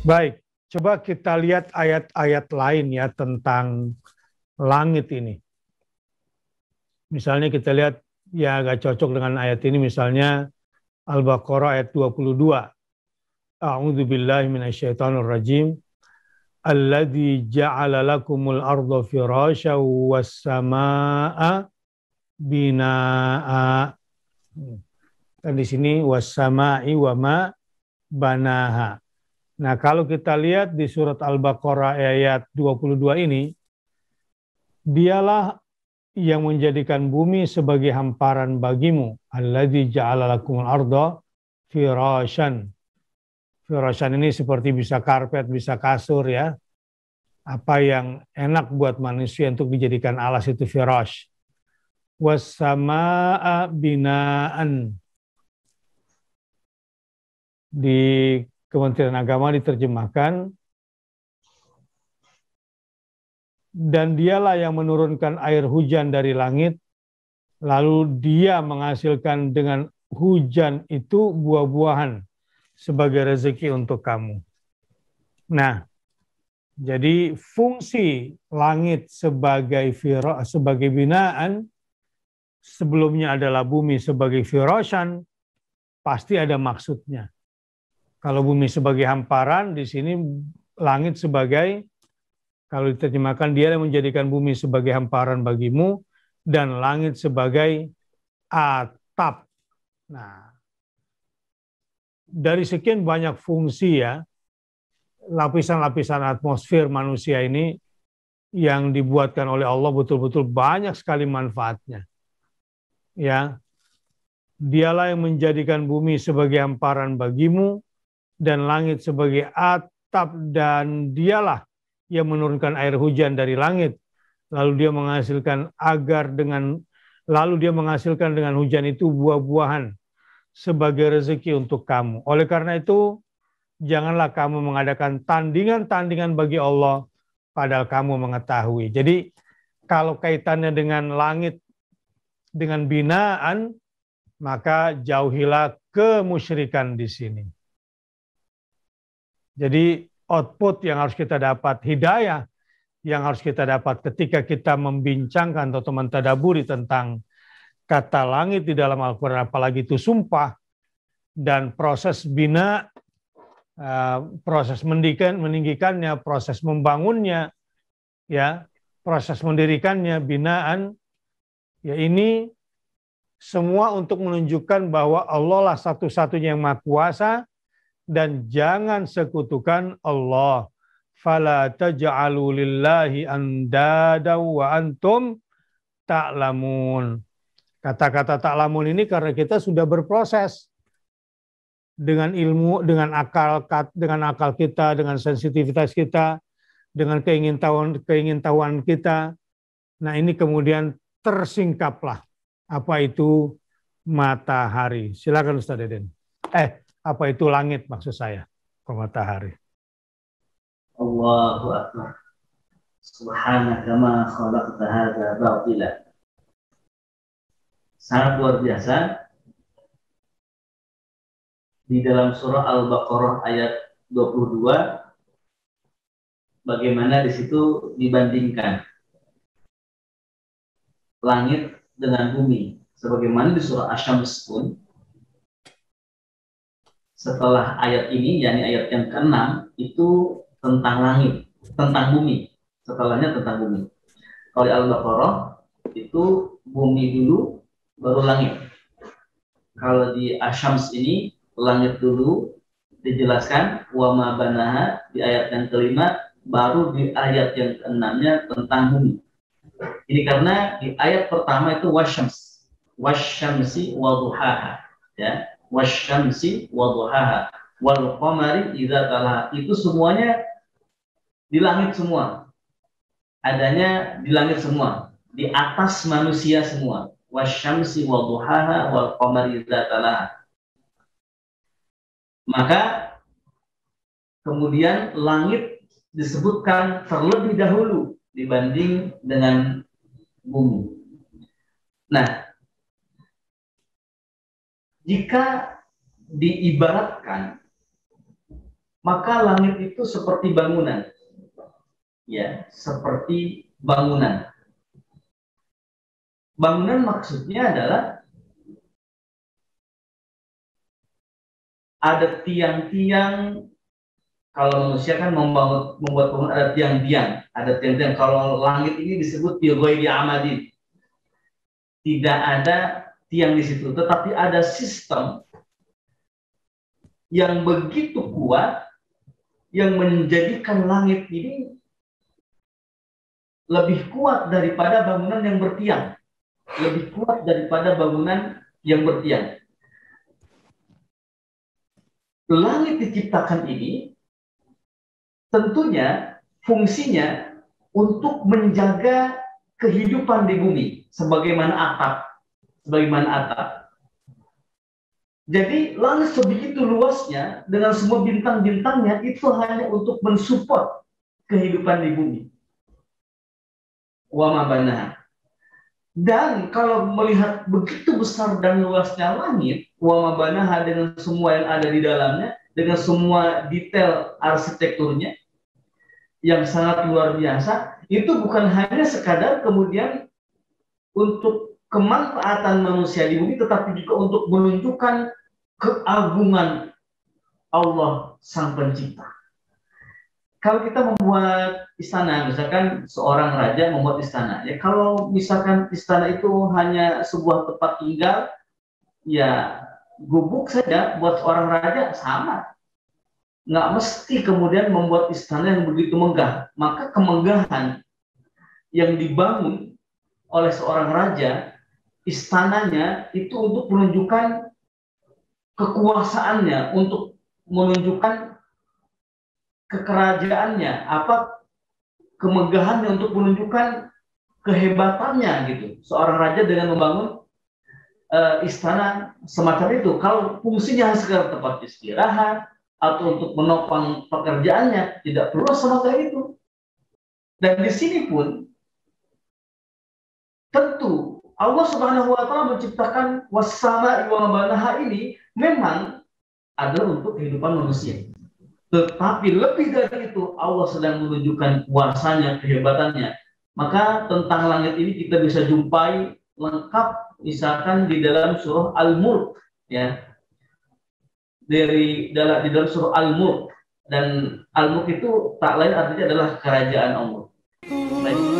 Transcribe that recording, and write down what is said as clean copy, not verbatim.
Baik, coba kita lihat ayat-ayat lain ya tentang langit ini. Misalnya kita lihat ya agak cocok dengan ayat ini, misalnya Al-Baqarah ayat 22. A'udzubillahi minasyaitonirrajim. Alladzi ja'ala lakumul arda firasya was samaa'a binaa'a. Dan di sini was samaa'i wa ma banaha. Nah, kalau kita lihat di surat Al-Baqarah ayat 22 ini, dialah yang menjadikan bumi sebagai hamparan bagimu. Alladzi ja'ala lakumul arda firasyan. Firasyan ini seperti bisa karpet, bisa kasur ya. Apa yang enak buat manusia untuk dijadikan alas itu firash. Wassamaa binaan. Di Kementerian Agama diterjemahkan, dan dialah yang menurunkan air hujan dari langit, lalu dia menghasilkan dengan hujan itu buah-buahan sebagai rezeki untuk kamu. Nah, jadi fungsi langit sebagai binaan, sebelumnya adalah bumi sebagai firasyan, pasti ada maksudnya. Kalau bumi sebagai hamparan, di sini langit sebagai, kalau diterjemahkan, dia yang menjadikan bumi sebagai hamparan bagimu dan langit sebagai atap. Nah, dari sekian banyak fungsi ya, lapisan-lapisan atmosfer manusia ini yang dibuatkan oleh Allah betul-betul banyak sekali manfaatnya. Ya, dialah yang menjadikan bumi sebagai hamparan bagimu dan langit sebagai atap, dan dialah yang menurunkan air hujan dari langit, lalu dia menghasilkan dengan hujan itu buah-buahan sebagai rezeki untuk kamu. Oleh karena itu, janganlah kamu mengadakan tandingan-tandingan bagi Allah padahal kamu mengetahui. Jadi kalau kaitannya dengan langit, dengan binaan, maka jauhilah kemusyrikan di sini. Jadi output yang harus kita dapat, hidayah yang harus kita dapat ketika kita membincangkan atau mentadaburi tentang kata langit di dalam Al-Quran, apalagi itu sumpah, dan proses bina, proses meninggikannya, proses membangunnya, ya, proses mendirikannya, binaan, ya ini semua untuk menunjukkan bahwa Allah lah satu-satunya yang Maha Kuasa, dan jangan sekutukan Allah. Fala taj'alu lillahi andada wa antum ta'lamun. Kata-kata ta'lamun ini karena kita sudah berproses dengan ilmu, dengan akal kita, dengan sensitivitas kita, dengan keingintahuan kita. Nah, ini kemudian tersingkaplah apa itu matahari. Silakan Ustaz Deden. Apa itu langit maksud saya, ke matahari. Allahu Akbar. Subhanaka ma khalaqta hadza batila. Sangat luar biasa. Di dalam surah Al-Baqarah ayat 22, bagaimana di situ dibandingkan langit dengan bumi. Sebagaimana di surah Asy-Syams pun, setelah ayat ini, yakni ayat yang ke-6, itu tentang langit, tentang bumi. Setelahnya tentang bumi. Kalau Al-Baqarah itu bumi dulu, baru langit. Kalau di Asy-Syams ini, langit dulu dijelaskan, wa ma banaha di ayat yang kelima, baru di ayat yang ke-6-nya tentang bumi. Ini karena di ayat pertama itu wasyams, wasyamsi wa duhaha, ya. Wasyamsi wa duhaha wal qamari idza talaha, itu semuanya di langit semua, adanya di langit semua, di atas manusia semua. Wasyamsi wa duhaha wal qamari idza talaha. Maka kemudian langit disebutkan terlebih dahulu dibanding dengan bumi. Nah, jika diibaratkan maka langit itu seperti bangunan. Ya, seperti bangunan. Bangunan maksudnya adalah ada tiang-tiang. Kalau manusia kan membuat bangunan, ada tiang-tiang, ada tiang-tiang. Kalau langit ini disebut bi amadin. Tidak ada tiang di situ, tetapi ada sistem yang begitu kuat yang menjadikan langit ini lebih kuat daripada bangunan yang bertiang, lebih kuat daripada bangunan yang bertiang. Langit diciptakan ini tentunya fungsinya untuk menjaga kehidupan di bumi sebagaimana atap. Jadi langit sebegitu luasnya dengan semua bintang-bintangnya itu hanya untuk mensupport kehidupan di bumi. Wa ma banaha. Dan kalau melihat begitu besar dan luasnya langit, wa ma banaha, dengan semua yang ada di dalamnya, dengan semua detail arsitekturnya yang sangat luar biasa, itu bukan hanya sekadar kemudian untuk kemanfaatan manusia di bumi, tetapi juga untuk menunjukkan keagungan Allah Sang Pencipta. Kalau kita membuat istana, misalkan seorang raja membuat istana, ya kalau misalkan istana itu hanya sebuah tempat tinggal, ya gubuk saja buat seorang raja sama. Nggak mesti kemudian membuat istana yang begitu megah. Maka kemegahan yang dibangun oleh seorang raja, istananya itu untuk menunjukkan kekuasaannya, untuk menunjukkan kekerajaannya, kemegahannya, untuk menunjukkan kehebatannya gitu. Seorang raja dengan membangun istana semacam itu, kalau fungsinya sekedar tempat istirahat atau untuk menopang pekerjaannya, tidak perlu semacam itu. Dan di sini pun tentu Allah Subhanahu wa taala menciptakan was-sama'i wa ma banaha ini memang adalah untuk kehidupan manusia. Tetapi lebih dari itu, Allah sedang menunjukkan kuasanya, kehebatannya. Maka tentang langit ini kita bisa jumpai lengkap misalkan di dalam surah Al-Mulk, ya. Di dalam surah Al-Mulk, dan Al-Mulk itu tak lain artinya adalah kerajaan Allah. Baik.